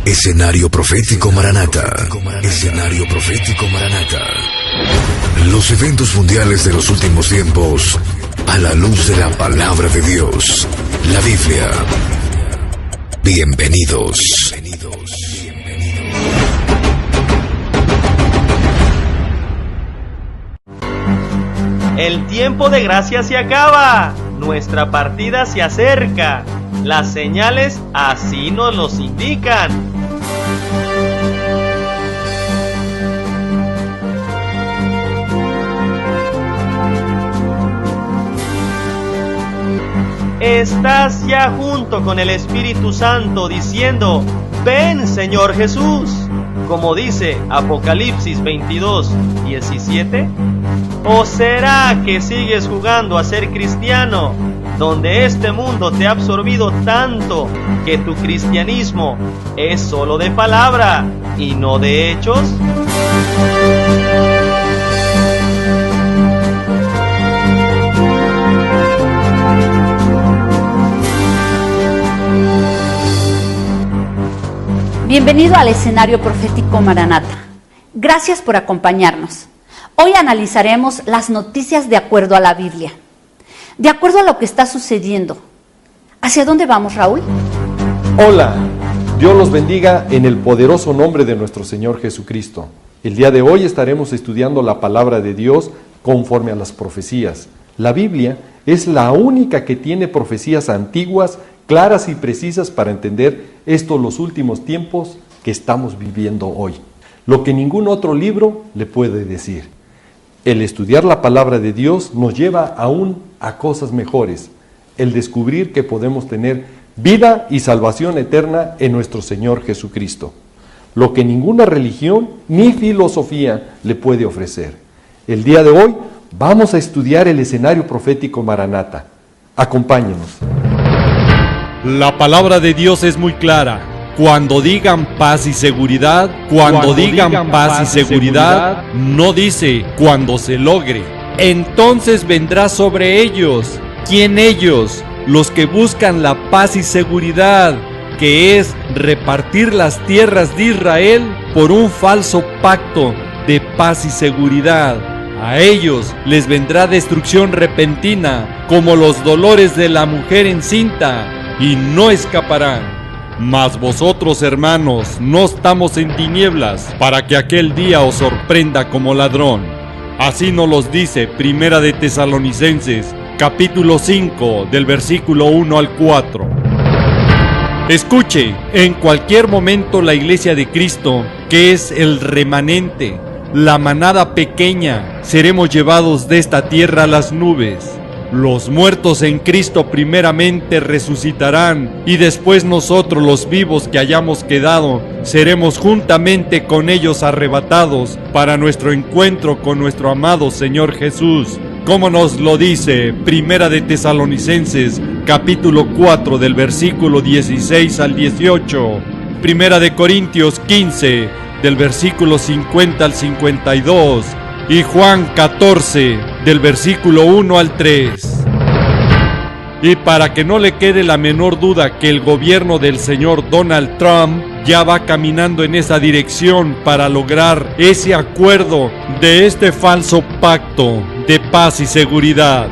Escenario Profético Maranata. Escenario Profético Maranata. Los eventos mundiales de los últimos tiempos a la luz de la palabra de Dios, la Biblia. Bienvenidos. El tiempo de gracia se acaba. Nuestra partida se acerca. Las señales así nos los indican. Estás ya junto con el Espíritu Santo diciendo: ven, Señor Jesús, como dice Apocalipsis 22:17. ¿O será que sigues jugando a ser cristiano, donde este mundo te ha absorbido tanto que tu cristianismo es solo de palabra y no de hechos? Bienvenido al Escenario Profético Maranata. Gracias por acompañarnos. Hoy analizaremos las noticias de acuerdo a la Biblia, de acuerdo a lo que está sucediendo. ¿Hacia dónde vamos, Raúl? Hola, Dios los bendiga en el poderoso nombre de nuestro Señor Jesucristo. El día de hoy estaremos estudiando la palabra de Dios conforme a las profecías. La Biblia es la única que tiene profecías antiguas, claras y precisas para entender los últimos tiempos que estamos viviendo hoy. Lo que ningún otro libro le puede decir. El estudiar la palabra de Dios nos lleva aún a cosas mejores. El descubrir que podemos tener vida y salvación eterna en nuestro Señor Jesucristo. Lo que ninguna religión ni filosofía le puede ofrecer. El día de hoy vamos a estudiar el escenario profético Maranata. Acompáñenos. La palabra de Dios es muy clara. Cuando digan paz y seguridad, cuando digan paz y seguridad, no dice cuando se logre. Entonces vendrá sobre ellos. ¿Quién ellos? Los que buscan la paz y seguridad, que es repartir las tierras de Israel por un falso pacto de paz y seguridad. A ellos les vendrá destrucción repentina, como los dolores de la mujer encinta, y no escaparán. Mas vosotros, hermanos, no estamos en tinieblas, para que aquel día os sorprenda como ladrón. Así nos los dice Primera de Tesalonicenses, capítulo 5, del versículo 1 al 4. Escuche, en cualquier momento la iglesia de Cristo, que es el remanente, la manada pequeña, seremos llevados de esta tierra a las nubes. Los muertos en Cristo primeramente resucitarán, y después nosotros los vivos que hayamos quedado, seremos juntamente con ellos arrebatados para nuestro encuentro con nuestro amado Señor Jesús, como nos lo dice Primera de Tesalonicenses, capítulo 4 del versículo 16 al 18, Primera de Corintios 15, del versículo 50 al 52, y Juan 14, del versículo 1 al 3. Y para que no le quede la menor duda que el gobierno del señor Donald Trump ya va caminando en esa dirección para lograr ese acuerdo de este falso pacto de paz y seguridad,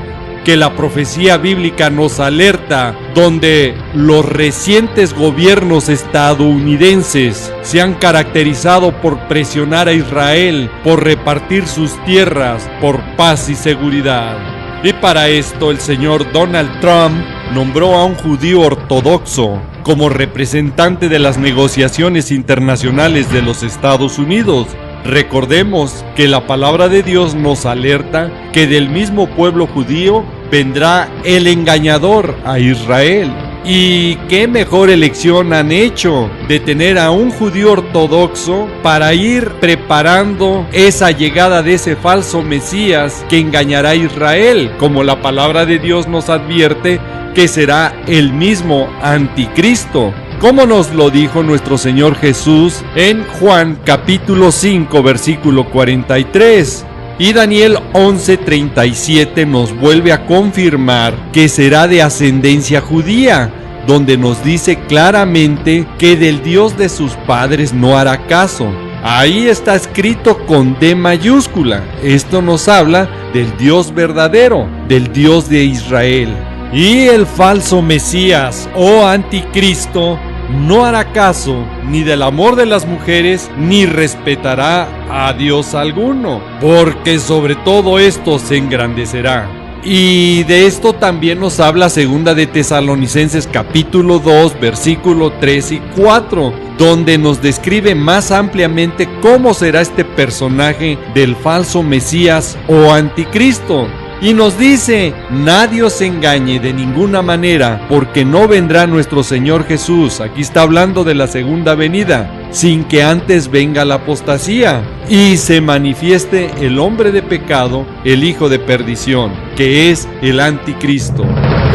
que la profecía bíblica nos alerta, donde los recientes gobiernos estadounidenses se han caracterizado por presionar a Israel, por repartir sus tierras, por paz y seguridad. Y para esto el señor Donald Trump nombró a un judío ortodoxo como representante de las negociaciones internacionales de los Estados Unidos. Recordemos que la palabra de Dios nos alerta que del mismo pueblo judío vendrá el engañador a Israel. Y qué mejor elección han hecho de tener a un judío ortodoxo para ir preparando esa llegada de ese falso Mesías que engañará a Israel, como la palabra de Dios nos advierte que será el mismo anticristo, como nos lo dijo nuestro Señor Jesús en Juan capítulo 5 versículo 43. Y Daniel 11:37 nos vuelve a confirmar que será de ascendencia judía, donde nos dice claramente que del Dios de sus padres no hará caso. Ahí está escrito con D mayúscula. Esto nos habla del Dios verdadero, del Dios de Israel. Y el falso Mesías o anticristo no hará caso ni del amor de las mujeres, ni respetará a Dios alguno, porque sobre todo esto se engrandecerá. Y de esto también nos habla 2 de Tesalonicenses capítulo 2, versículo 3 y 4, donde nos describe más ampliamente cómo será este personaje del falso Mesías o anticristo. Y nos dice: nadie os engañe de ninguna manera, porque no vendrá nuestro Señor Jesús, aquí está hablando de la segunda venida, sin que antes venga la apostasía, y se manifieste el hombre de pecado, el hijo de perdición, que es el anticristo,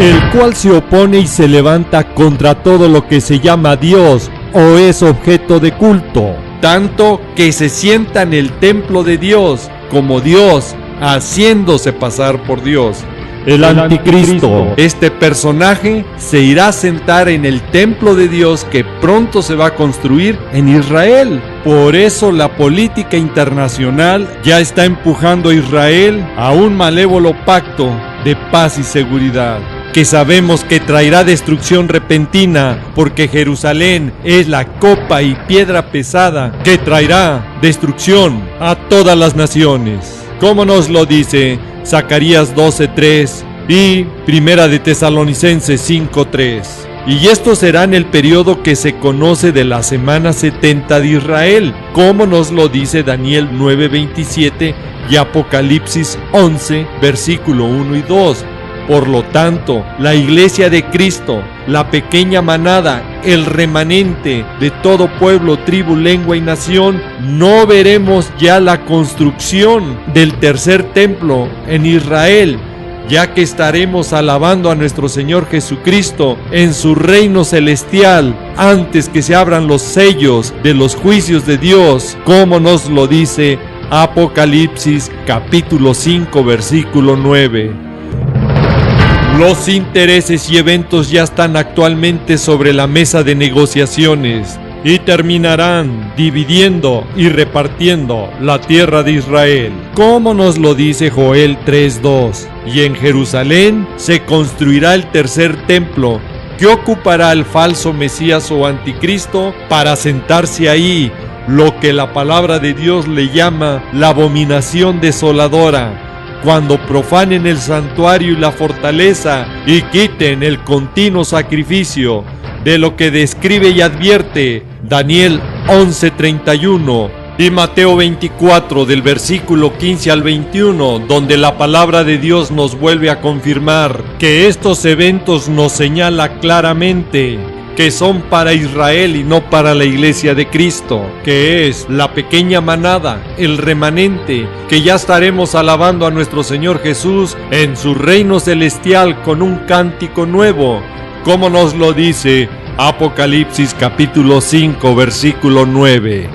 el cual se opone y se levanta contra todo lo que se llama Dios o es objeto de culto, tanto que se sienta en el templo de Dios como Dios, haciéndose pasar por Dios. El anticristo, este personaje, se irá a sentar en el templo de Dios que pronto se va a construir en Israel. Por eso la política internacional ya está empujando a Israel a un malévolo pacto de paz y seguridad, que sabemos que traerá destrucción repentina, porque Jerusalén es la copa y piedra pesada que traerá destrucción a todas las naciones, como nos lo dice Zacarías 12:3 y 1 de Tesalonicenses 5:3. Y esto será en el periodo que se conoce de la semana 70 de Israel, como nos lo dice Daniel 9:27 y Apocalipsis 11, versículo 1 y 2. Por lo tanto, la iglesia de Cristo, la pequeña manada, el remanente de todo pueblo, tribu, lengua y nación, no veremos ya la construcción del tercer templo en Israel, ya que estaremos alabando a nuestro Señor Jesucristo en su reino celestial antes que se abran los sellos de los juicios de Dios, como nos lo dice Apocalipsis capítulo 5, versículo 9. Los intereses y eventos ya están actualmente sobre la mesa de negociaciones y terminarán dividiendo y repartiendo la tierra de Israel, como nos lo dice Joel 3:2. Y en Jerusalén se construirá el tercer templo, que ocupará al falso Mesías o anticristo para sentarse ahí, lo que la palabra de Dios le llama la abominación desoladora, cuando profanen el santuario y la fortaleza y quiten el continuo sacrificio, de lo que describe y advierte Daniel 11:31 y Mateo 24 del versículo 15 al 21, donde la palabra de Dios nos vuelve a confirmar que estos eventos nos señala claramente que son para Israel y no para la iglesia de Cristo, que es la pequeña manada, el remanente, que ya estaremos alabando a nuestro Señor Jesús en su reino celestial con un cántico nuevo, como nos lo dice Apocalipsis capítulo 5, versículo 9.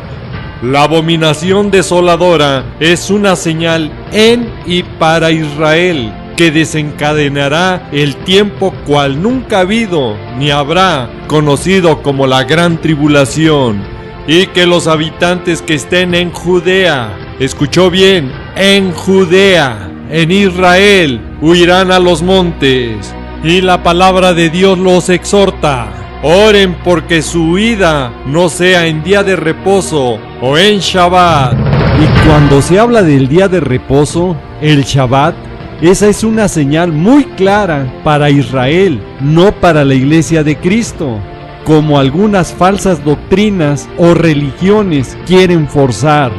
La abominación desoladora es una señal en y para Israel, que desencadenará el tiempo cual nunca ha habido ni habrá, conocido como la gran tribulación, y que los habitantes que estén en Judea, escuchó bien, en Judea, en Israel, huirán a los montes. Y la palabra de Dios los exhorta: oren porque su huida no sea en día de reposo o en Shabbat. Y cuando se habla del día de reposo, el Shabbat, esa es una señal muy clara para Israel, no para la iglesia de Cristo, como algunas falsas doctrinas o religiones quieren forzar,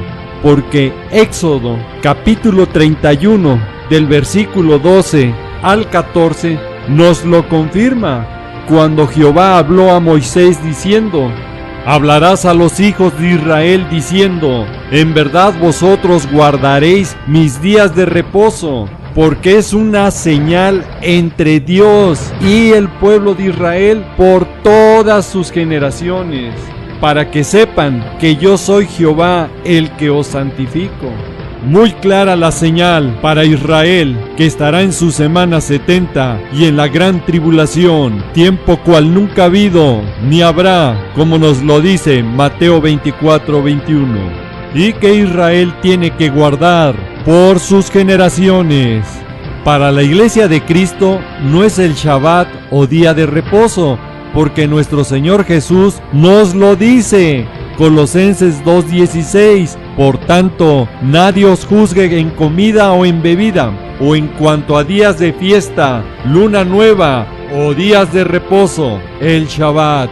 porque Éxodo capítulo 31 del versículo 12 al 14 nos lo confirma, cuando Jehová habló a Moisés diciendo: hablarás a los hijos de Israel diciendo: en verdad vosotros guardaréis mis días de reposo, porque es una señal entre Dios y el pueblo de Israel por todas sus generaciones, para que sepan que yo soy Jehová el que os santifico. Muy clara la señal para Israel, que estará en su semana 70 y en la gran tribulación, tiempo cual nunca ha habido ni habrá, como nos lo dice Mateo 24:21, y que Israel tiene que guardar por sus generaciones. Para la Iglesia de Cristo no es el Shabbat o día de reposo, porque nuestro Señor Jesús nos lo dice. Colosenses 2:16. Por tanto, nadie os juzgue en comida o en bebida, o en cuanto a días de fiesta, luna nueva o días de reposo, el Shabbat.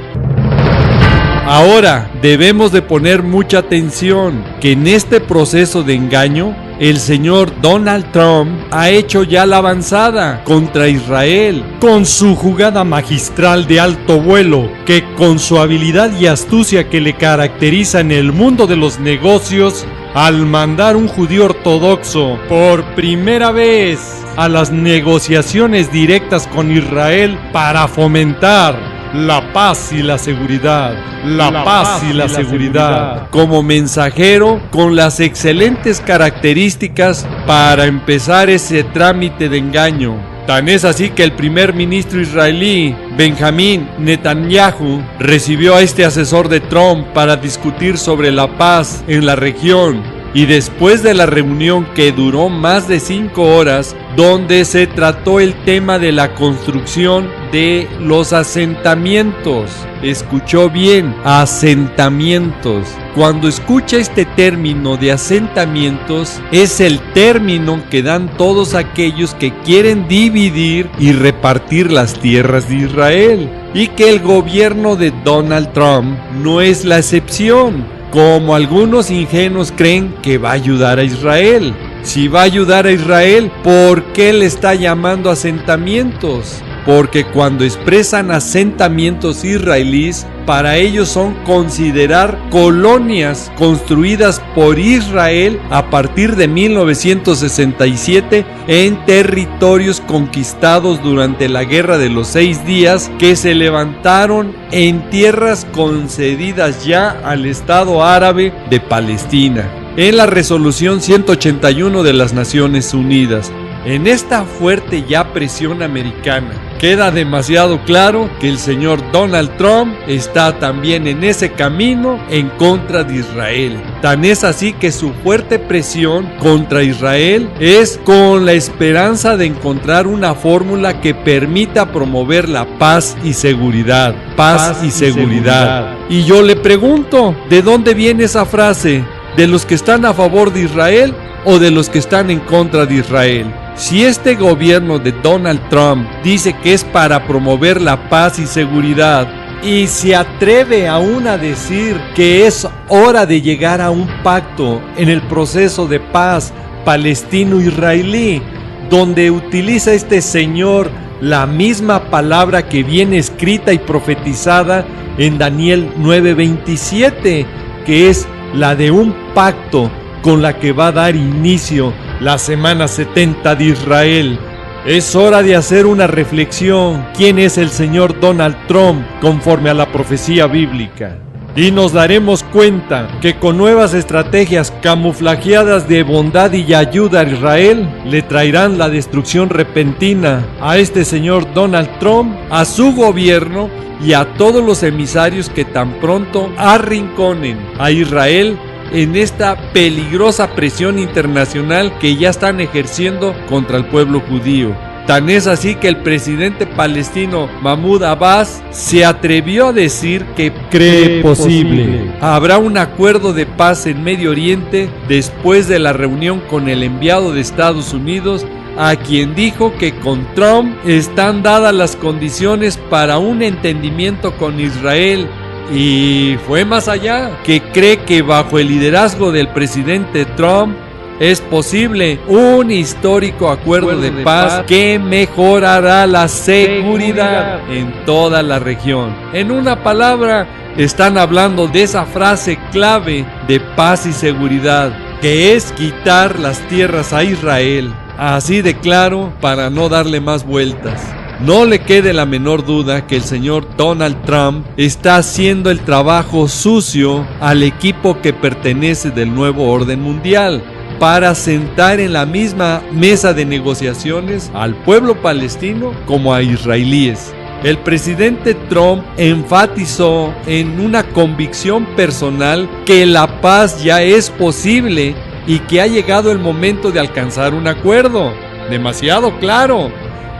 Ahora debemos de poner mucha atención que en este proceso de engaño, el señor Donald Trump ha hecho ya la avanzada contra Israel con su jugada magistral de alto vuelo, que con su habilidad y astucia que le caracteriza en el mundo de los negocios, al mandar un judío ortodoxo por primera vez a las negociaciones directas con Israel para fomentar la paz y la seguridad, la paz y la seguridad, como mensajero con las excelentes características para empezar ese trámite de engaño. Tan es así que el primer ministro israelí, Benjamín Netanyahu, recibió a este asesor de Trump para discutir sobre la paz en la región. Y después de la reunión, que duró más de 5 horas, donde se trató el tema de la construcción de los asentamientos. Escuchó bien, asentamientos. Cuando escucha este término de asentamientos, es el término que dan todos aquellos que quieren dividir y repartir las tierras de Israel. Y que el gobierno de Donald Trump no es la excepción, como algunos ingenuos creen que va a ayudar a Israel. Si va a ayudar a Israel, ¿por qué le está llamando asentamientos? Porque cuando expresan asentamientos israelíes, para ellos son considerar colonias construidas por Israel a partir de 1967 en territorios conquistados durante la Guerra de los 6 días, que se levantaron en tierras concedidas ya al Estado árabe de Palestina, en la resolución 181 de las Naciones Unidas. En esta fuerte ya presión americana, queda demasiado claro que el señor Donald Trump está también en ese camino en contra de Israel. Tan es así que su fuerte presión contra Israel es con la esperanza de encontrar una fórmula que permita promover la paz y seguridad. Paz y seguridad. Y yo le pregunto, ¿de dónde viene esa frase? ¿De los que están a favor de Israel o de los que están en contra de Israel? Si este gobierno de Donald Trump dice que es para promover la paz y seguridad, y se atreve aún a decir que es hora de llegar a un pacto en el proceso de paz palestino-israelí, donde utiliza este señor la misma palabra que viene escrita y profetizada en Daniel 9:27, que es la de un pacto con la que va a dar inicio la semana 70 de Israel. Es hora de hacer una reflexión. ¿Quién es el señor Donald Trump conforme a la profecía bíblica? Y nos daremos cuenta que con nuevas estrategias camuflajeadas de bondad y ayuda a Israel, le traerán la destrucción repentina a este señor Donald Trump, a su gobierno y a todos los emisarios que tan pronto arrinconen a Israel en esta peligrosa presión internacional que ya están ejerciendo contra el pueblo judío. Tan es así que el presidente palestino Mahmoud Abbas se atrevió a decir que cree posible habrá un acuerdo de paz en Medio Oriente después de la reunión con el enviado de Estados Unidos, a quien dijo que con Trump están dadas las condiciones para un entendimiento con Israel. Y fue más allá, que cree que bajo el liderazgo del presidente Trump es posible un histórico acuerdo de paz que mejorará la seguridad en toda la región. En una palabra, están hablando de esa frase clave de paz y seguridad, que es quitar las tierras a Israel. Así de claro, para no darle más vueltas. No le quede la menor duda que el señor Donald Trump está haciendo el trabajo sucio al equipo que pertenece del nuevo orden mundial. para sentar en la misma mesa de negociaciones al pueblo palestino como a israelíes. El presidente Trump enfatizó en una convicción personal que la paz ya es posible y que ha llegado el momento de alcanzar un acuerdo. Demasiado claro,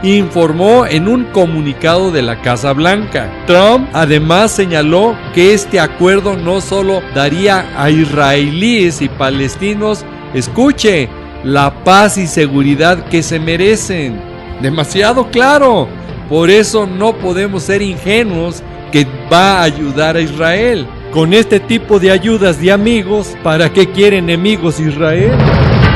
informó en un comunicado de la Casa Blanca. Trump además señaló que este acuerdo no solo daría a israelíes y palestinos, escuche, la paz y seguridad que se merecen. Demasiado claro. Por eso no podemos ser ingenuos que va a ayudar a Israel. Con este tipo de ayudas de amigos, ¿para qué quiere enemigos Israel?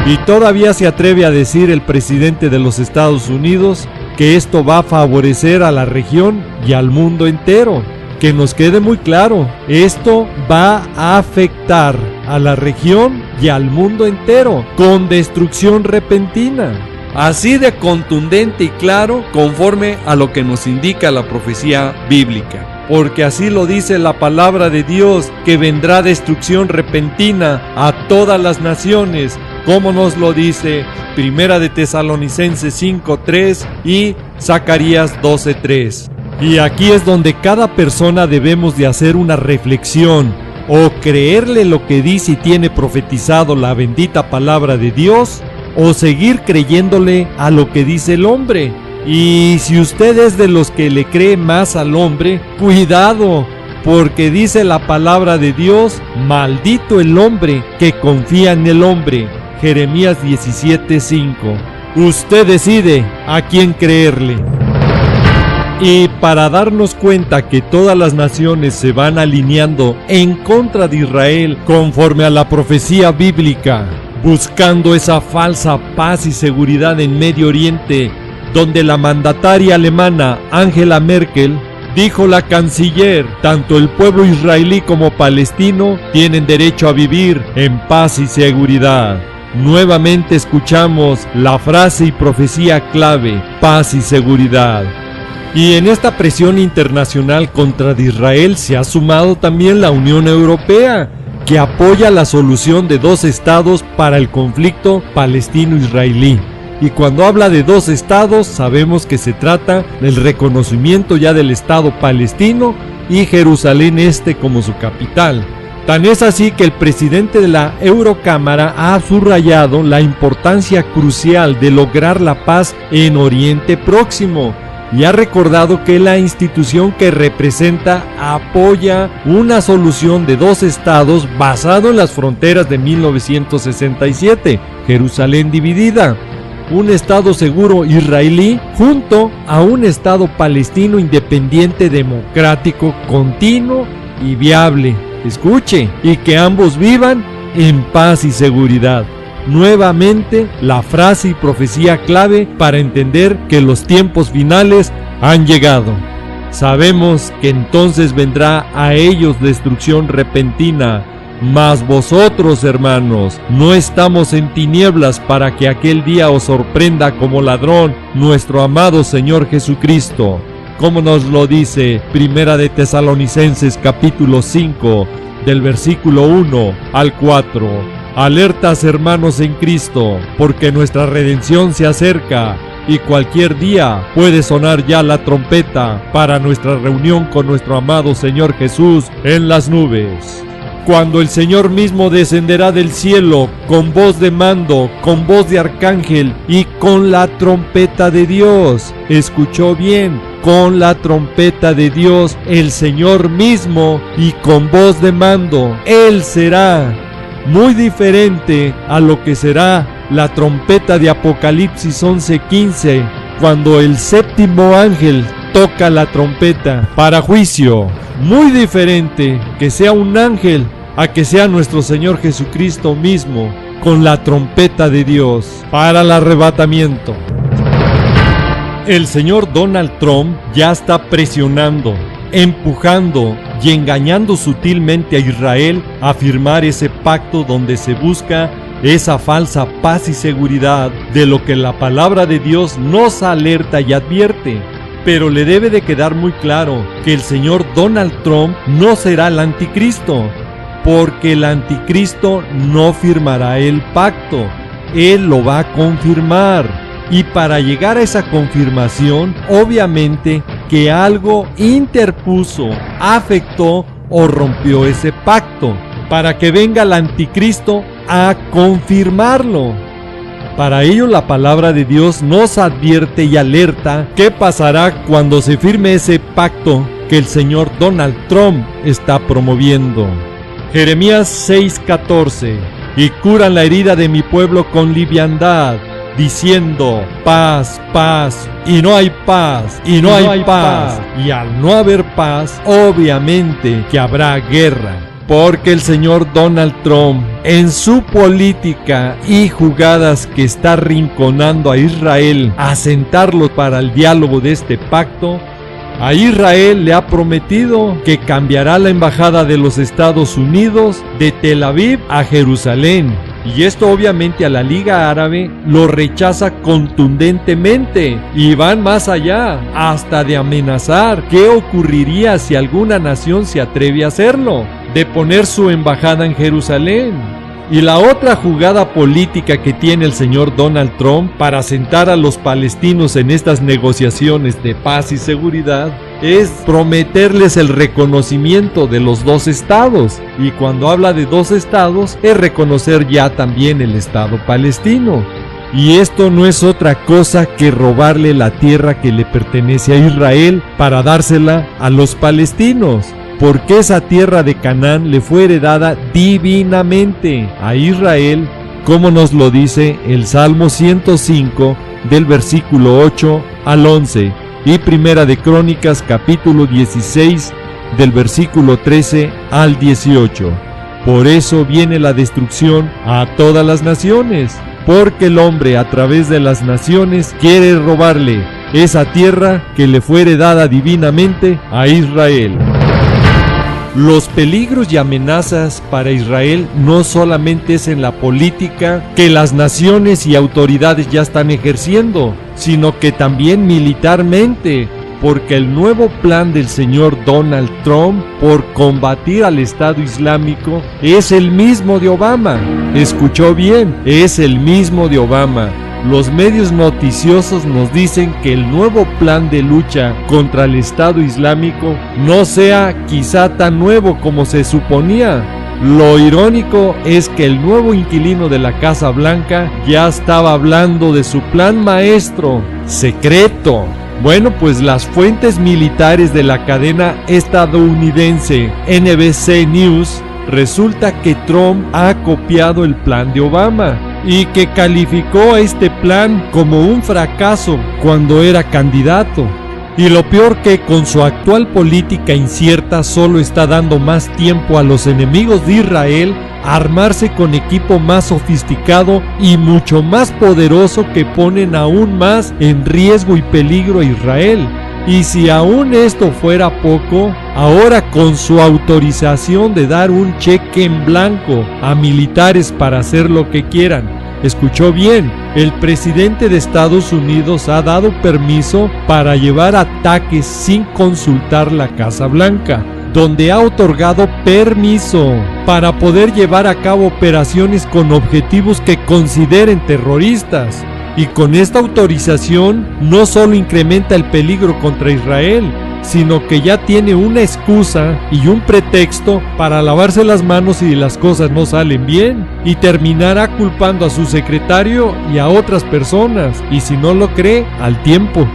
Y todavía se atreve a decir el presidente de los Estados Unidos que esto va a favorecer a la región y al mundo entero. Que nos quede muy claro, esto va a afectar a la región y al mundo entero con destrucción repentina. Así de contundente y claro, conforme a lo que nos indica la profecía bíblica. Porque así lo dice la palabra de Dios, que vendrá destrucción repentina a todas las naciones, como nos lo dice Primera de Tesalonicenses 5:3 y Zacarías 12:3. Y aquí es donde cada persona debemos de hacer una reflexión, o creerle lo que dice y tiene profetizado la bendita palabra de Dios, o seguir creyéndole a lo que dice el hombre. Y si usted es de los que le cree más al hombre, cuidado, porque dice la palabra de Dios, maldito el hombre que confía en el hombre. Jeremías 17:5. Usted decide a quién creerle. Y para darnos cuenta que todas las naciones se van alineando en contra de Israel conforme a la profecía bíblica, buscando esa falsa paz y seguridad en Medio Oriente, donde la mandataria alemana Angela Merkel dijo: la canciller, tanto el pueblo israelí como palestino tienen derecho a vivir en paz y seguridad. Nuevamente escuchamos la frase y profecía clave: paz y seguridad. Y en esta presión internacional contra Israel se ha sumado también la Unión Europea, que apoya la solución de 2 estados para el conflicto palestino-israelí. Y cuando habla de 2 estados, sabemos que se trata del reconocimiento ya del Estado palestino y Jerusalén Este como su capital. Tan es así que el presidente de la Eurocámara ha subrayado la importancia crucial de lograr la paz en Oriente Próximo, y ha recordado que la institución que representa apoya una solución de 2 estados basado en las fronteras de 1967, Jerusalén dividida, un estado seguro israelí junto a un estado palestino independiente, democrático, continuo y viable. Escuche, y que ambos vivan en paz y seguridad. Nuevamente, la frase y profecía clave para entender que los tiempos finales han llegado. Sabemos que entonces vendrá a ellos destrucción repentina, mas vosotros, hermanos, no estamos en tinieblas para que aquel día os sorprenda como ladrón nuestro amado Señor Jesucristo, como nos lo dice Primera de Tesalonicenses capítulo 5, del versículo 1 al 4. Alertas, hermanos en Cristo, porque nuestra redención se acerca y cualquier día puede sonar ya la trompeta para nuestra reunión con nuestro amado Señor Jesús en las nubes. Cuando el Señor mismo descenderá del cielo con voz de mando, con voz de arcángel y con la trompeta de Dios. Escuchó bien, con la trompeta de Dios, el Señor mismo, y con voz de mando, Él será. Muy diferente a lo que será la trompeta de Apocalipsis 11:15, cuando el 7º ángel toca la trompeta para juicio. Muy diferente que sea un ángel a que sea nuestro Señor Jesucristo mismo con la trompeta de Dios para el arrebatamiento. El señor Donald Trump ya está presionando, empujando y engañando sutilmente a Israel a firmar ese pacto donde se busca esa falsa paz y seguridad de lo que la palabra de Dios nos alerta y advierte. Pero le debe de quedar muy claro que el señor Donald Trump no será el anticristo. porque el anticristo no firmará el pacto, él lo va a confirmar. Y para llegar a esa confirmación, obviamente que algo interpuso, afectó o rompió ese pacto, para que venga el anticristo a confirmarlo. Para ello la palabra de Dios nos advierte y alerta qué pasará cuando se firme ese pacto que el señor Donald Trump está promoviendo. Jeremías 6:14: y curan la herida de mi pueblo con liviandad, diciendo paz, paz, y no hay paz, y no hay paz. Y al no haber paz, obviamente que habrá guerra. Porque el señor Donald Trump, en su política y jugadas que está rinconando a Israel, a sentarlo para el diálogo de este pacto, a Israel le ha prometido que cambiará la embajada de los Estados Unidos de Tel Aviv a Jerusalén. Y esto obviamente a la Liga Árabe lo rechaza contundentemente y van más allá, hasta de amenazar qué ocurriría si alguna nación se atreve a hacerlo, de poner su embajada en Jerusalén. Y la otra jugada política que tiene el señor Donald Trump para sentar a los palestinos en estas negociaciones de paz y seguridad es prometerles el reconocimiento de los dos estados. Y cuando habla de dos estados, es reconocer ya también el estado palestino. Y esto no es otra cosa que robarle la tierra que le pertenece a Israel para dársela a los palestinos, porque esa tierra de Canaán le fue heredada divinamente a Israel, como nos lo dice el Salmo 105 del versículo 8 al 11 y Primera de Crónicas capítulo 16 del versículo 13 al 18. Por eso viene la destrucción a todas las naciones, porque el hombre a través de las naciones quiere robarle esa tierra que le fue heredada divinamente a Israel. Los peligros y amenazas para Israel no solamente es en la política que las naciones y autoridades ya están ejerciendo, sino que también militarmente, porque el nuevo plan del señor Donald Trump por combatir al Estado Islámico es el mismo de Obama. Escuchó bien, es el mismo de Obama. Los medios noticiosos nos dicen que el nuevo plan de lucha contra el Estado Islámico no sea quizá tan nuevo como se suponía. Lo irónico es que el nuevo inquilino de la Casa Blanca ya estaba hablando de su plan maestro, secreto. Bueno, pues las fuentes militares de la cadena estadounidense NBC News resulta que Trump ha copiado el plan de Obama y que calificó a este plan como un fracaso cuando era candidato. Y lo peor que con su actual política incierta solo está dando más tiempo a los enemigos de Israel a armarse con equipo más sofisticado y mucho más poderoso que ponen aún más en riesgo y peligro a Israel. Y si aún esto fuera poco, ahora con su autorización de dar un cheque en blanco a militares para hacer lo que quieran. Escuchó bien, el presidente de Estados Unidos ha dado permiso para llevar ataques sin consultar la Casa Blanca, donde ha otorgado permiso para poder llevar a cabo operaciones con objetivos que consideren terroristas. Y con esta autorización no solo incrementa el peligro contra Israel, sino que ya tiene una excusa y un pretexto para lavarse las manos si las cosas no salen bien, y terminará culpando a su secretario y a otras personas, y si no lo cree, al tiempo.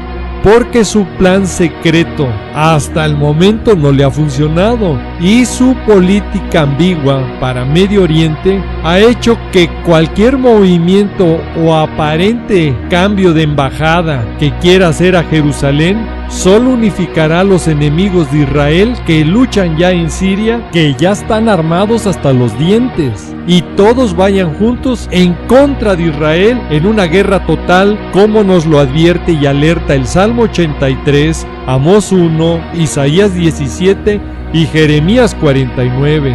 Porque su plan secreto hasta el momento no le ha funcionado y su política ambigua para Medio Oriente ha hecho que cualquier movimiento o aparente cambio de embajada que quiera hacer a Jerusalén solo unificará a los enemigos de Israel que luchan ya en Siria, que ya están armados hasta los dientes, y todos vayan juntos en contra de Israel en una guerra total, como nos lo advierte y alerta el Salmo 83, Amós 1, Isaías 17 y Jeremías 49.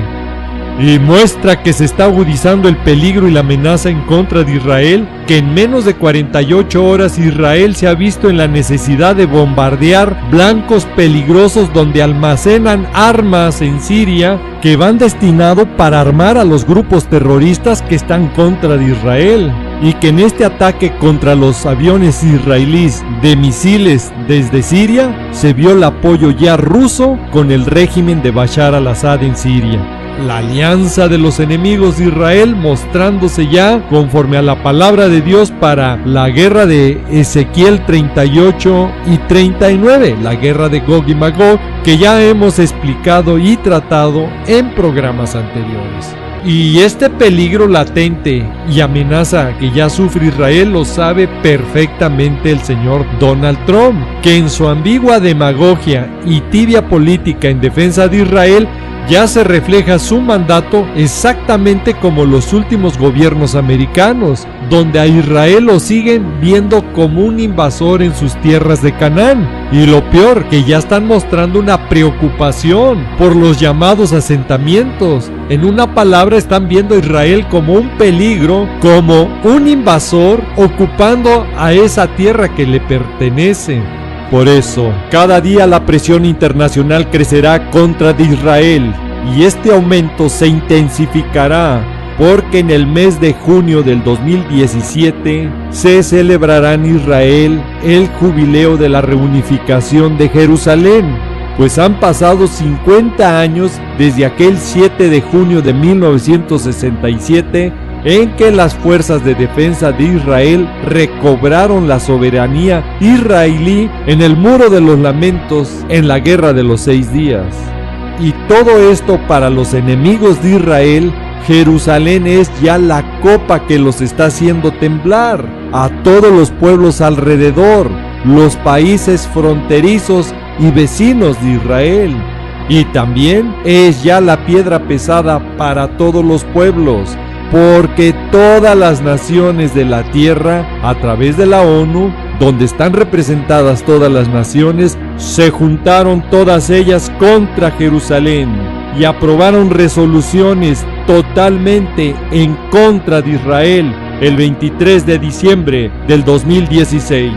y muestra que se está agudizando el peligro y la amenaza en contra de Israel, que en menos de 48 horas Israel se ha visto en la necesidad de bombardear blancos peligrosos donde almacenan armas en Siria que van destinado para armar a los grupos terroristas que están contra de Israel, y que en este ataque contra los aviones israelíes de misiles desde Siria se vio el apoyo ya ruso con el régimen de Bashar al-Assad en Siria. La alianza de los enemigos de Israel mostrándose ya conforme a la palabra de Dios para la guerra de Ezequiel 38 y 39, la guerra de Gog y Magog, que ya hemos explicado y tratado en programas anteriores. Y este peligro latente y amenaza que ya sufre Israel lo sabe perfectamente el señor Donald Trump, que en su ambigua demagogia y tibia política en defensa de Israel ya se refleja su mandato exactamente como los últimos gobiernos americanos, donde a Israel lo siguen viendo como un invasor en sus tierras de Canaán. Y lo peor, que ya están mostrando una preocupación por los llamados asentamientos. En una palabra, están viendo a Israel como un peligro, como un invasor ocupando a esa tierra que le pertenece. Por eso, cada día la presión internacional crecerá contra de Israel, y este aumento se intensificará, porque en el mes de junio del 2017 se celebrará en Israel el jubileo de la reunificación de Jerusalén, pues han pasado 50 años desde aquel 7 de junio de 1967, en que las fuerzas de defensa de Israel recobraron la soberanía israelí en el Muro de los Lamentos en la Guerra de los 6 días. Y todo esto para los enemigos de Israel, Jerusalén es ya la copa que los está haciendo temblar a todos los pueblos alrededor, los países fronterizos y vecinos de Israel. Y también es ya la piedra pesada para todos los pueblos, porque todas las naciones de la tierra, a través de la ONU, donde están representadas todas las naciones, se juntaron todas ellas contra Jerusalén y aprobaron resoluciones totalmente en contra de Israel el 23 de diciembre del 2016.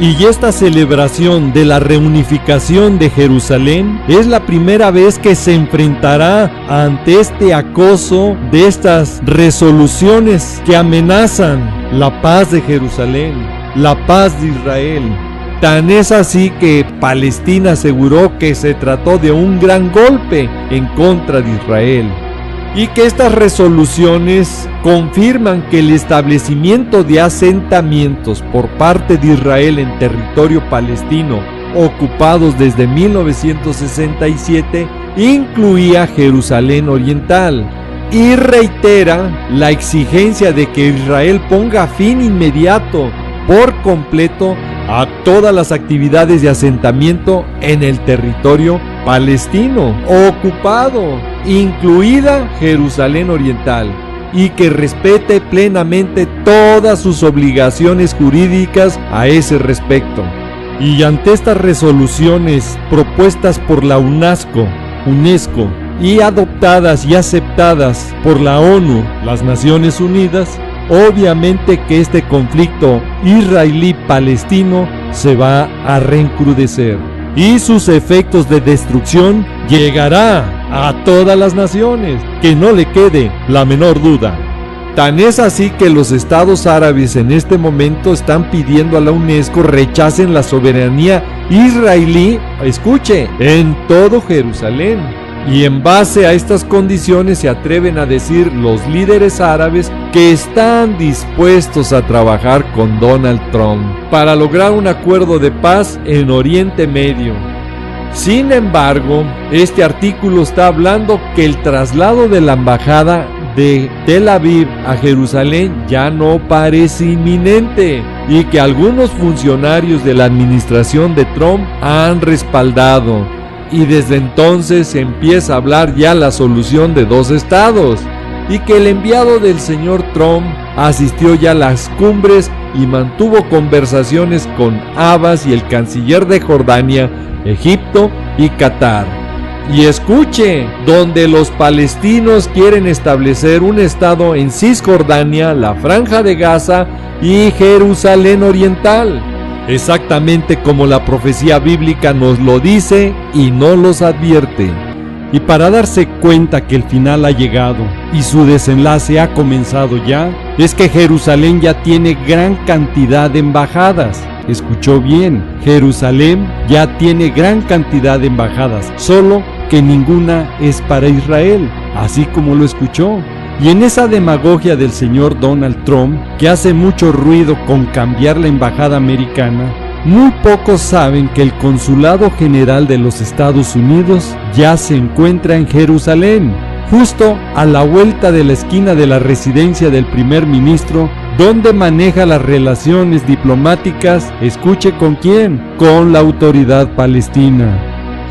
Y esta celebración de la reunificación de Jerusalén es la primera vez que se enfrentará ante este acoso de estas resoluciones que amenazan la paz de Jerusalén, la paz de Israel. Tan es así que Palestina aseguró que se trató de un gran golpe en contra de Israel, y que estas resoluciones confirman que el establecimiento de asentamientos por parte de Israel en territorio palestino ocupados desde 1967 incluía Jerusalén Oriental, y reitera la exigencia de que Israel ponga fin inmediato por completo a todas las actividades de asentamiento en el territorio palestino ocupado, incluida Jerusalén Oriental, y que respete plenamente todas sus obligaciones jurídicas a ese respecto. Y ante estas resoluciones propuestas por la UNESCO y adoptadas y aceptadas por la ONU, las Naciones Unidas, obviamente que este conflicto israelí-palestino se va a reencrudecer y sus efectos de destrucción llegará a todas las naciones, que no le quede la menor duda. Tan es así que los estados árabes en este momento están pidiendo a la UNESCO rechacen la soberanía israelí, escuche, en todo Jerusalén. Y en base a estas condiciones se atreven a decir los líderes árabes que están dispuestos a trabajar con Donald Trump para lograr un acuerdo de paz en Oriente Medio. Sin embargo, este artículo está hablando que el traslado de la embajada de Tel Aviv a Jerusalén ya no parece inminente y que algunos funcionarios de la administración de Trump han respaldado. Y desde entonces se empieza a hablar ya la solución de 2 estados, y que el enviado del señor Trump asistió ya a las cumbres y mantuvo conversaciones con Abbas y el canciller de Jordania, Egipto y Qatar. Y escuche, donde los palestinos quieren establecer un estado en Cisjordania, la Franja de Gaza y Jerusalén Oriental. Exactamente como la profecía bíblica nos lo dice y no los advierte. Y para darse cuenta que el final ha llegado y su desenlace ha comenzado ya, es que Jerusalén ya tiene gran cantidad de embajadas. Escuchó bien, Jerusalén ya tiene gran cantidad de embajadas, solo que ninguna es para Israel, así como lo escuchó. Y en esa demagogia del señor Donald Trump, que hace mucho ruido con cambiar la embajada americana, muy pocos saben que el Consulado General de los Estados Unidos ya se encuentra en Jerusalén, justo a la vuelta de la esquina de la residencia del primer ministro, donde maneja las relaciones diplomáticas, escuche con quién, con la autoridad palestina.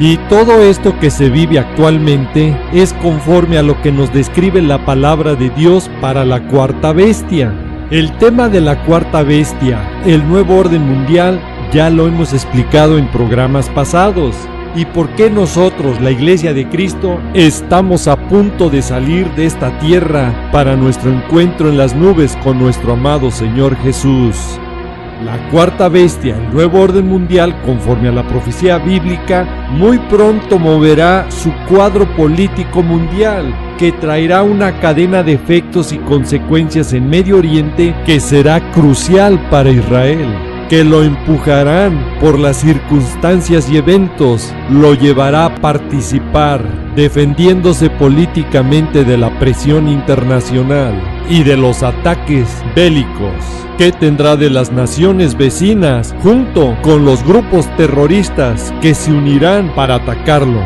Y todo esto que se vive actualmente es conforme a lo que nos describe la palabra de Dios para la cuarta bestia. El tema de la cuarta bestia, el nuevo orden mundial, ya lo hemos explicado en programas pasados. ¿Y por qué nosotros, la Iglesia de Cristo, estamos a punto de salir de esta tierra para nuestro encuentro en las nubes con nuestro amado Señor Jesús? La cuarta bestia, el nuevo orden mundial, conforme a la profecía bíblica, muy pronto moverá su cuadro político mundial, que traerá una cadena de efectos y consecuencias en Medio Oriente que será crucial para Israel, que lo empujarán por las circunstancias y eventos, lo llevará a participar, defendiéndose políticamente de la presión internacional y de los ataques bélicos que tendrá de las naciones vecinas, junto con los grupos terroristas que se unirán para atacarlo,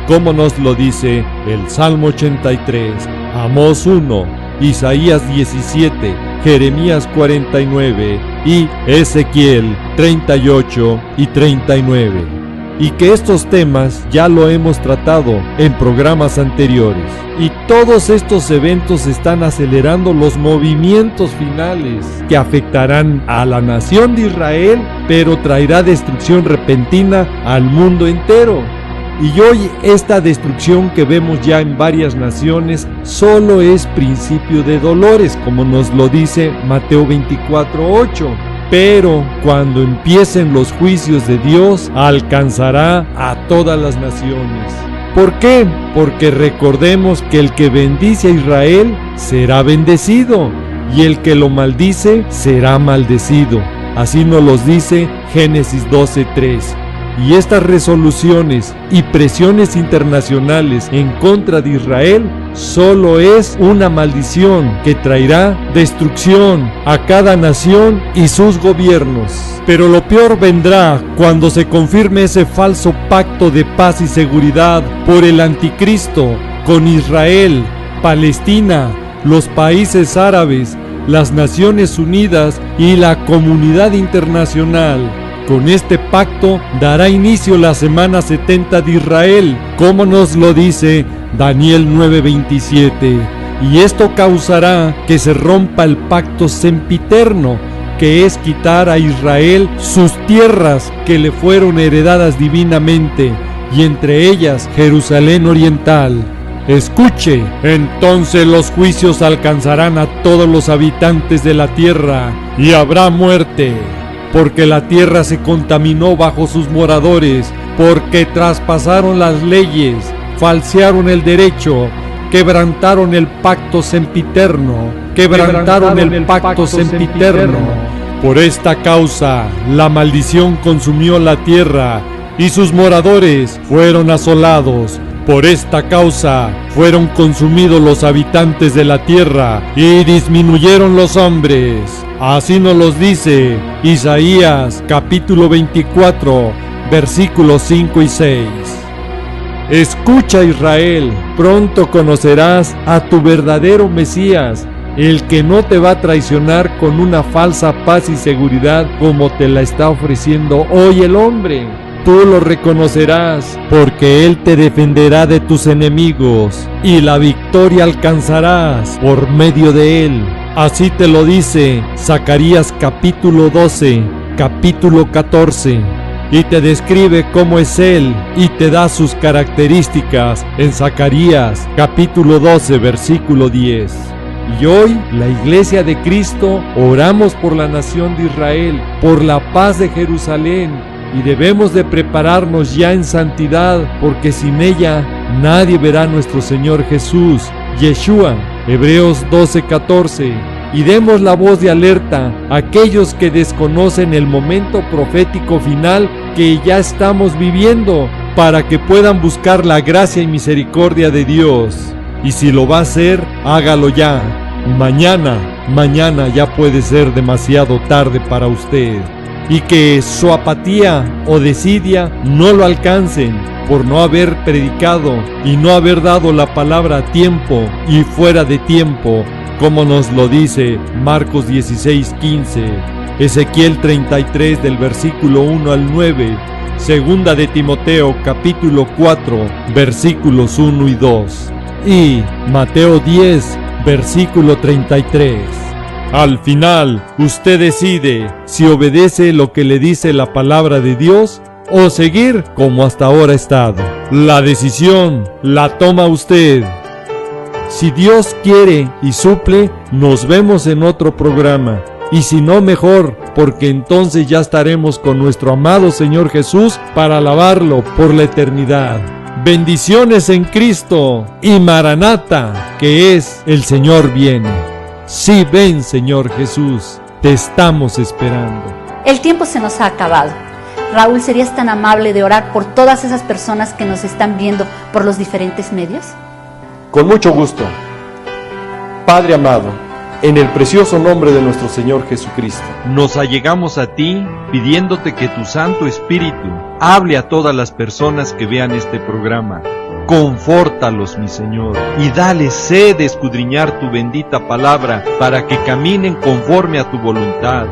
como nos lo dice el Salmo 83, Amós 1, Isaías 17, Jeremías 49 y Ezequiel 38 y 39. Y que estos temas ya lo hemos tratado en programas anteriores. Y todos estos eventos están acelerando los movimientos finales que afectarán a la nación de Israel, pero traerá destrucción repentina al mundo entero. Y hoy esta destrucción que vemos ya en varias naciones solo es principio de dolores, como nos lo dice Mateo 24:8. Pero cuando empiecen los juicios de Dios, alcanzará a todas las naciones. ¿Por qué? Porque recordemos que el que bendice a Israel será bendecido, y el que lo maldice será maldecido. Así nos lo dice Génesis 12:3. Y estas resoluciones y presiones internacionales en contra de Israel solo es una maldición que traerá destrucción a cada nación y sus gobiernos. Pero lo peor vendrá cuando se confirme ese falso pacto de paz y seguridad por el anticristo con Israel, Palestina, los países árabes, las Naciones Unidas y la comunidad internacional. Con este pacto dará inicio la semana 70 de Israel, como nos lo dice Daniel 9:27. Y esto causará que se rompa el pacto sempiterno, que es quitar a Israel sus tierras que le fueron heredadas divinamente, y entre ellas Jerusalén Oriental. Escuche, entonces los juicios alcanzarán a todos los habitantes de la tierra, y habrá muerte. Porque la tierra se contaminó bajo sus moradores, porque traspasaron las leyes, falsearon el derecho, quebrantaron el pacto sempiterno, Por esta causa, la maldición consumió la tierra, y sus moradores fueron asolados. Por esta causa, fueron consumidos los habitantes de la tierra, y disminuyeron los hombres. Así nos los dice Isaías capítulo 24, versículos 5 y 6. Escucha, Israel, pronto conocerás a tu verdadero Mesías, el que no te va a traicionar con una falsa paz y seguridad como te la está ofreciendo hoy el hombre. Tú lo reconocerás, porque Él te defenderá de tus enemigos, y la victoria alcanzarás por medio de Él. Así te lo dice Zacarías capítulo 12, capítulo 14. y te describe cómo es Él y te da sus características en Zacarías capítulo 12 versículo 10. Y hoy, la Iglesia de Cristo, oramos por la nación de Israel, por la paz de Jerusalén, y debemos de prepararnos ya en santidad, porque sin ella nadie verá a nuestro Señor Jesús, Yeshua. Hebreos 12:14. Y demos la voz de alerta a aquellos que desconocen el momento profético final que ya estamos viviendo, para que puedan buscar la gracia y misericordia de Dios. Y si lo va a hacer, hágalo ya. Mañana ya puede ser demasiado tarde para usted. Y que su apatía o desidia no lo alcancen por no haber predicado y no haber dado la palabra a tiempo y fuera de tiempo, como nos lo dice Marcos 16:15, Ezequiel 33 del versículo 1 al 9, Segunda de Timoteo capítulo 4 versículos 1 y 2 y Mateo 10 versículo 33. Al final, usted decide si obedece lo que le dice la palabra de Dios o seguir como hasta ahora ha estado. La decisión la toma usted. Si Dios quiere y suple, nos vemos en otro programa. Y si no, mejor, porque entonces ya estaremos con nuestro amado Señor Jesús para alabarlo por la eternidad. Bendiciones en Cristo y Maranata, que es el Señor viene. Sí, ven, Señor Jesús, te estamos esperando. El tiempo se nos ha acabado. Raúl, ¿serías tan amable de orar por todas esas personas que nos están viendo por los diferentes medios? Con mucho gusto. Padre amado, en el precioso nombre de nuestro Señor Jesucristo, nos allegamos a ti pidiéndote que tu Santo Espíritu hable a todas las personas que vean este programa. Confórtalos, mi Señor, y dale sed de escudriñar tu bendita palabra para que caminen conforme a tu voluntad.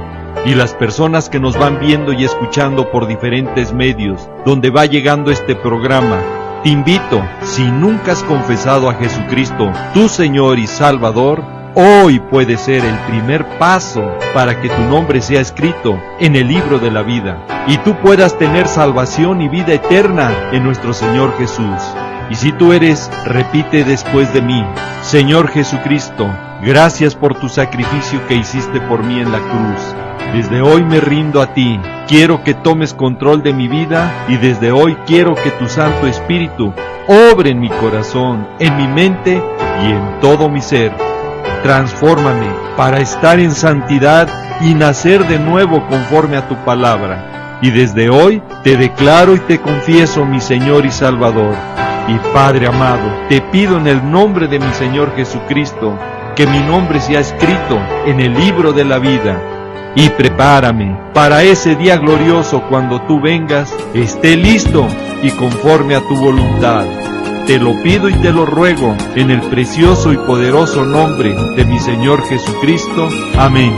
Y las personas que nos van viendo y escuchando por diferentes medios, donde va llegando este programa, te invito, si nunca has confesado a Jesucristo, tu Señor y Salvador, hoy puede ser el primer paso para que tu nombre sea escrito en el libro de la vida y tú puedas tener salvación y vida eterna en nuestro Señor Jesús. Y si tú eres, repite después de mí: Señor Jesucristo, gracias por tu sacrificio que hiciste por mí en la cruz. Desde hoy me rindo a ti, quiero que tomes control de mi vida y desde hoy quiero que tu Santo Espíritu obre en mi corazón, en mi mente y en todo mi ser. Transfórmame para estar en santidad y nacer de nuevo conforme a tu palabra. Y desde hoy te declaro y te confieso mi Señor y Salvador. Y Padre amado, te pido en el nombre de mi Señor Jesucristo, que mi nombre sea escrito en el libro de la vida. Y prepárame para ese día glorioso cuando tú vengas, esté listo y conforme a tu voluntad. Te lo pido y te lo ruego en el precioso y poderoso nombre de mi Señor Jesucristo. Amén.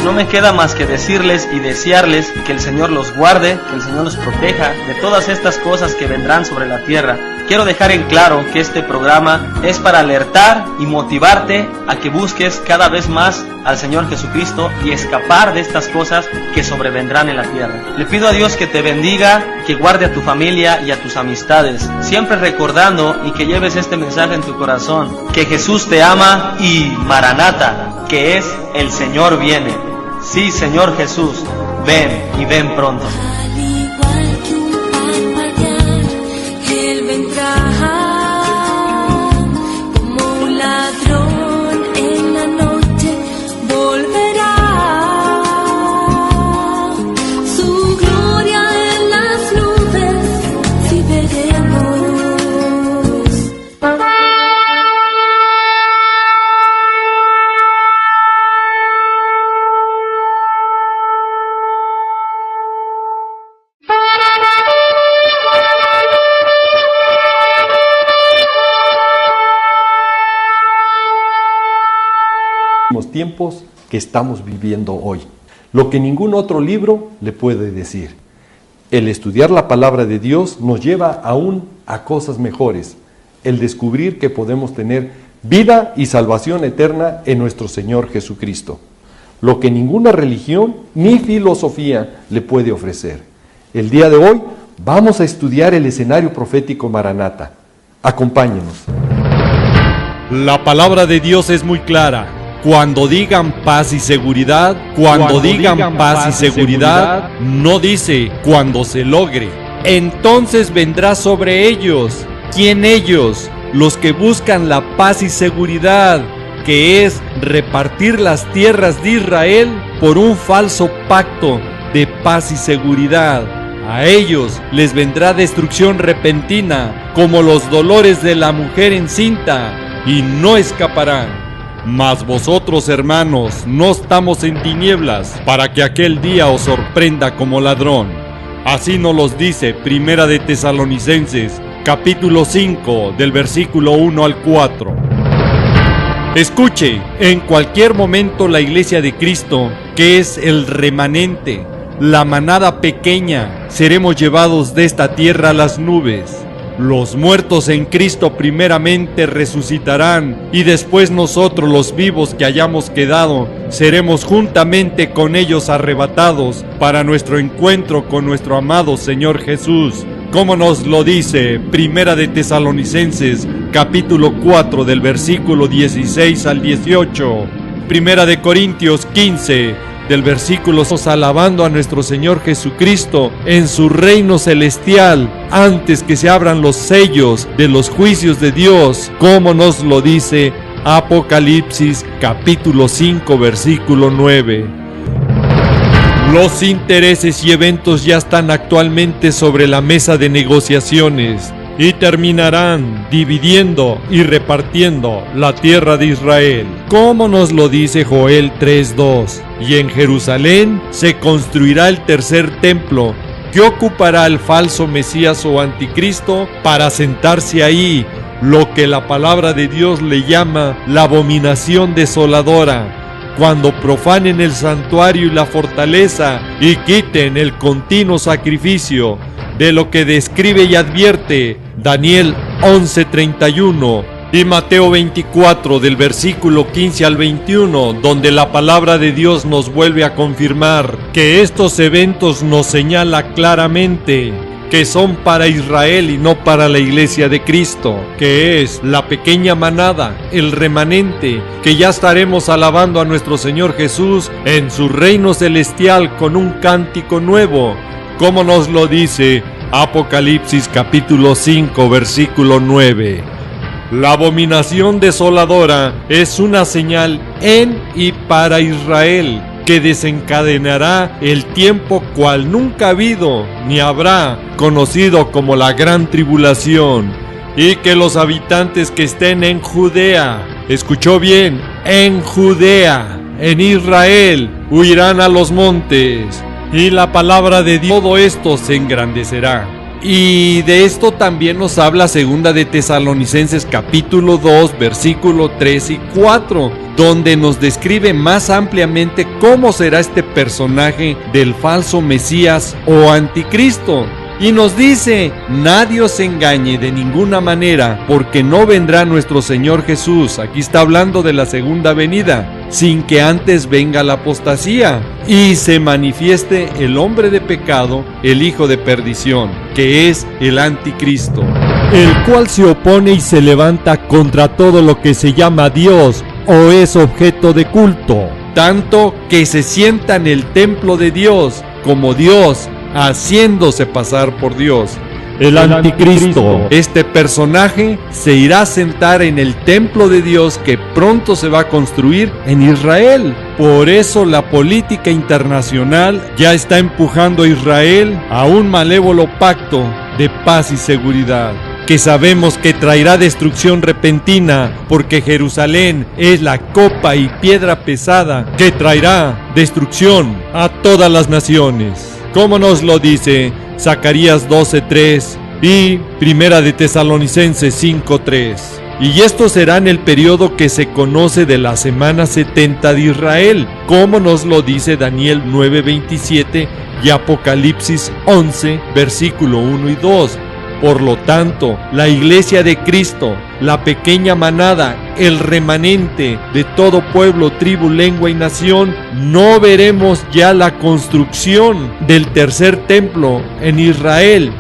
No me queda más que decirles y desearles que el Señor los guarde, que el Señor los proteja de todas estas cosas que vendrán sobre la tierra. Quiero dejar en claro que este programa es para alertar y motivarte a que busques cada vez más al Señor Jesucristo y escapar de estas cosas que sobrevendrán en la tierra. Le pido a Dios que te bendiga, que guarde a tu familia y a tus amistades, siempre recordando y que lleves este mensaje en tu corazón, que Jesús te ama y Maranata, que es el Señor viene. Sí, Señor Jesús, ven y ven pronto. Al igual que un parpadear, Él vendrá como un ladrón en la noche, volverá. Su gloria en las nubes, sí veremos. tiempos que estamos viviendo hoy. Lo que ningún otro libro le puede decir. El estudiar la palabra de Dios nos lleva aún a cosas mejores. El descubrir que podemos tener vida y salvación eterna en nuestro Señor Jesucristo. Lo que ninguna religión ni filosofía le puede ofrecer. El día de hoy vamos a estudiar el escenario profético Maranata. Acompáñenos. La palabra de Dios es muy clara. Cuando digan paz y seguridad, cuando digan paz y seguridad, no dice cuando se logre. Entonces vendrá sobre ellos. ¿Quién ellos? Los que buscan la paz y seguridad, que es repartir las tierras de Israel por un falso pacto de paz y seguridad. A ellos les vendrá destrucción repentina, como los dolores de la mujer encinta, y no escaparán. Mas vosotros, hermanos, no estamos en tinieblas, para que aquel día os sorprenda como ladrón. Así nos los dice Primera de Tesalonicenses, capítulo 5, del versículo 1 al 4. Escuche, en cualquier momento la iglesia de Cristo, que es el remanente, la manada pequeña, seremos llevados de esta tierra a las nubes. Los muertos en Cristo primeramente resucitarán, y después nosotros, los vivos que hayamos quedado, seremos juntamente con ellos arrebatados para nuestro encuentro con nuestro amado Señor Jesús, como nos lo dice Primera de Tesalonicenses, capítulo 4, del versículo 16 al 18. Primera de Corintios 15, del versículo 2, alabando a nuestro Señor Jesucristo en su reino celestial, antes que se abran los sellos de los juicios de Dios, como nos lo dice Apocalipsis capítulo 5, versículo 9. Los intereses y eventos ya están actualmente sobre la mesa de negociaciones y terminarán dividiendo y repartiendo la tierra de Israel, como nos lo dice Joel 3:2. Y en Jerusalén se construirá el tercer templo, que ocupará el falso Mesías o anticristo para sentarse ahí, lo que la palabra de Dios le llama la abominación desoladora, cuando profanen el santuario y la fortaleza y quiten el continuo sacrificio, de lo que describe y advierte Daniel 11:31 y Mateo 24 del versículo 15 al 21, donde la palabra de Dios nos vuelve a confirmar que estos eventos nos señala claramente que son para Israel y no para la iglesia de Cristo, que es la pequeña manada, el remanente, que ya estaremos alabando a nuestro Señor Jesús en su reino celestial con un cántico nuevo, como nos lo dice Apocalipsis capítulo 5, versículo 9. La abominación desoladora es una señal en y para Israel, que desencadenará el tiempo cual nunca ha habido ni habrá, conocido como la gran tribulación, y que los habitantes que estén en Judea, escuchó bien, en Judea, en Israel, huirán a los montes, y la palabra de Dios, todo esto se engrandecerá. Y de esto también nos habla Segunda de Tesalonicenses capítulo 2, versículo 3 y 4, donde nos describe más ampliamente cómo será este personaje del falso Mesías o anticristo. Y nos dice, nadie os engañe de ninguna manera, porque no vendrá nuestro Señor Jesús, aquí está hablando de la segunda venida, sin que antes venga la apostasía, y se manifieste el hombre de pecado, el hijo de perdición, que es el anticristo, el cual se opone y se levanta contra todo lo que se llama Dios, o es objeto de culto, tanto que se sienta en el templo de Dios, como Dios, haciéndose pasar por Dios. El anticristo, este personaje, se irá a sentar en el templo de Dios que pronto se va a construir en Israel. Por eso la política internacional ya está empujando a Israel a un malévolo pacto de paz y seguridad, que sabemos que traerá destrucción repentina, porque Jerusalén es la copa y piedra pesada que traerá destrucción a todas las naciones, como nos lo dice Zacarías 12:3 y Primera de Tesalonicenses 5:3. Y esto será en el periodo que se conoce de la semana 70 de Israel, como nos lo dice Daniel 9:27 y Apocalipsis 11, versículo 1 y 2. Por lo tanto, la iglesia de Cristo, la pequeña manada, el remanente de todo pueblo, tribu, lengua y nación, no veremos ya la construcción del tercer templo en Israel,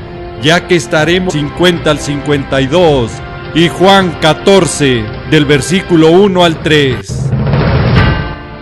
ya que estaremos 50 al 52 y Juan 14 del versículo 1 al 3.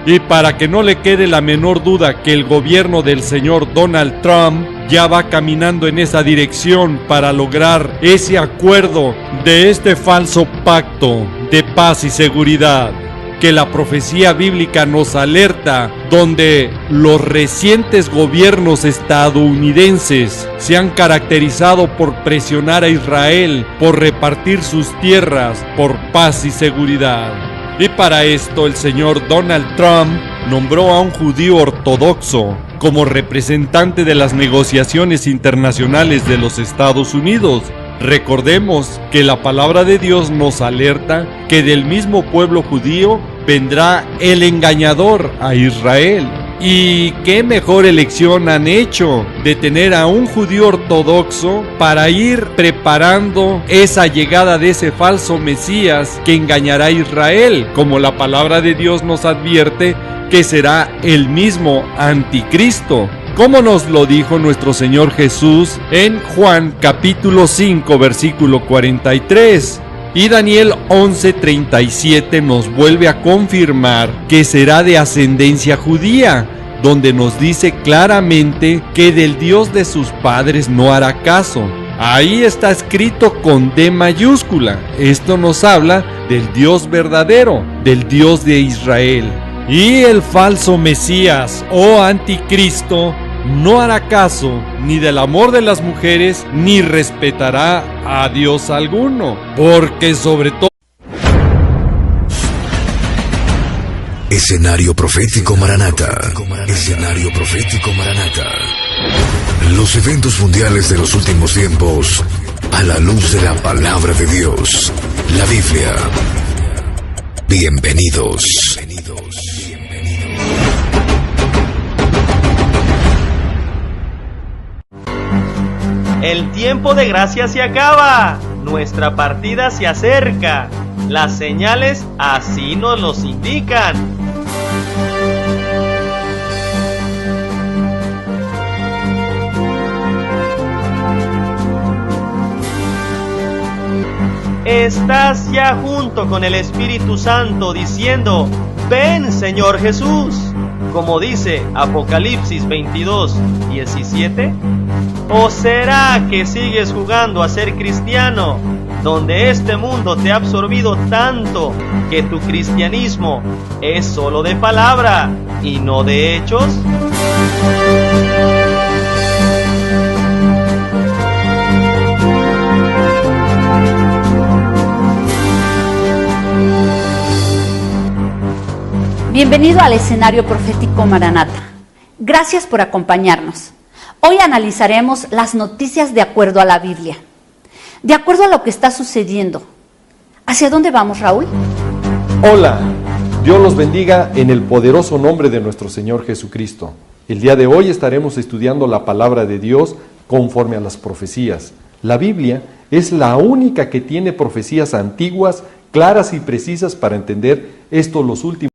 Y para que no le quede la menor duda que el gobierno del señor Donald Trump ya va caminando en esa dirección para lograr ese acuerdo de este falso pacto de paz y seguridad, que la profecía bíblica nos alerta, donde los recientes gobiernos estadounidenses se han caracterizado por presionar a Israel, por repartir sus tierras, por paz y seguridad. Y para esto el señor Donald Trump nombró a un judío ortodoxo como representante de las negociaciones internacionales de los Estados Unidos. Recordemos que la palabra de Dios nos alerta que del mismo pueblo judío vendrá el engañador a Israel. Y qué mejor elección han hecho de tener a un judío ortodoxo para ir preparando esa llegada de ese falso Mesías que engañará a Israel, como la palabra de Dios nos advierte que será el mismo anticristo, como nos lo dijo nuestro Señor Jesús en Juan capítulo 5 versículo 43. Y Daniel 11:37 nos vuelve a confirmar que será de ascendencia judía, donde nos dice claramente que del Dios de sus padres no hará caso. Ahí está escrito con D mayúscula. Esto nos habla del Dios verdadero, del Dios de Israel. Y el falso Mesías o anticristo no hará caso ni del amor de las mujeres, ni respetará a Dios alguno, porque sobre todo... Escenario profético Maranata. Escenario profético Maranata. Los eventos mundiales de los últimos tiempos a la luz de la palabra de Dios, la Biblia. Bienvenidos. El tiempo de gracia se acaba, nuestra partida se acerca, las señales así nos los indican. Estás ya junto con el Espíritu Santo diciendo, ven Señor Jesús, como dice Apocalipsis 22, 17. ¿O será que sigues jugando a ser cristiano, donde este mundo te ha absorbido tanto que tu cristianismo es solo de palabra y no de hechos? Bienvenido al escenario profético Maranata. Gracias por acompañarnos. Hoy analizaremos las noticias de acuerdo a la Biblia, de acuerdo a lo que está sucediendo. ¿Hacia dónde vamos, Raúl? Hola, Dios los bendiga en el poderoso nombre de nuestro Señor Jesucristo. El día de hoy estaremos estudiando la palabra de Dios conforme a las profecías. La Biblia es la única que tiene profecías antiguas, claras y precisas para entender estos los últimos